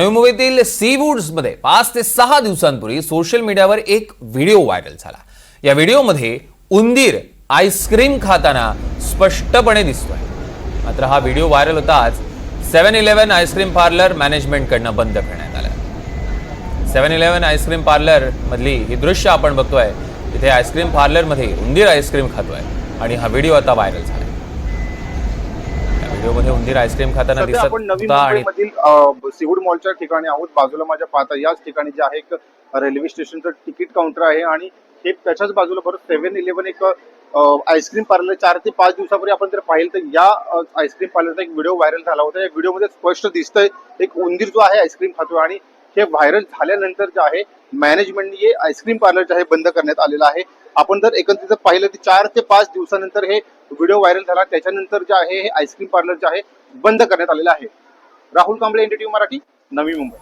नवी मुंबईतील सीवूड्स मध्ये 5 ते 6 दिवसांपूर्वी सोशल मीडियावर एक व्हिडिओ व्हायरल झाला। या व्हिडिओमध्ये उंदीर आईस्क्रीम खाताना स्पष्टपणे दिसतोय। मात्र हा व्हिडिओ व्हायरल होताच 7-Eleven आईस्क्रीम पार्लर मॅनेजमेंटकडून बंद करण्यात आलं। 7-Eleven आईस्क्रीम पार्लर मधली ही दृश्य आपण बघतोय। इथे आईस्क्रीम पार्लर मध्ये उंदीर आईस्क्रीम खातोय आणि हा व्हिडिओ आता व्हायरल झाला। व्हिडिओमध्ये उंदीर आईस्क्रीम खाताना दिसत आपण नवी होता आणि मुंबईमधील सीवूड मॉलच्या ठिकाणी आहोत। बाजूला माझ्या पाहता याच ठिकाणी जे आहे एक रेल्वे स्टेशनचं तिकीट काउंटर आहे आणि हे त्याच्याच बाजूला बरोबर 7-Eleven एक आईस्क्रीम पार्लर 4 ते 5 दिवसापूर्वी आपण जर पाहिलं तर या आईस्क्रीम पार्लरचा एक व्हिडिओ व्हायरल झाला होता। या व्हिडिओमध्ये स्पष्ट दिसतंय एक उंदीर जो आहे आईस्क्रीम खातोय आणि हे व्हायरल झाल्यानंतर जे आहे मॅनेजमेंटने आईस्क्रीम पार्लर जे आहे बंद करण्यात आलेलं आहे। आपण जर एकंदरीत पाहिलं तर 4 ते 5 दिवसानंतर हे व्हिडिओ व्हायरल झाला, त्याच्यानंतर जे आहे हे आईस्क्रीम पार्लर जे आहे बंद करण्यात आलेलं आहे। राहुल कांबळे, NDTV मराठी, नवी मुंबई।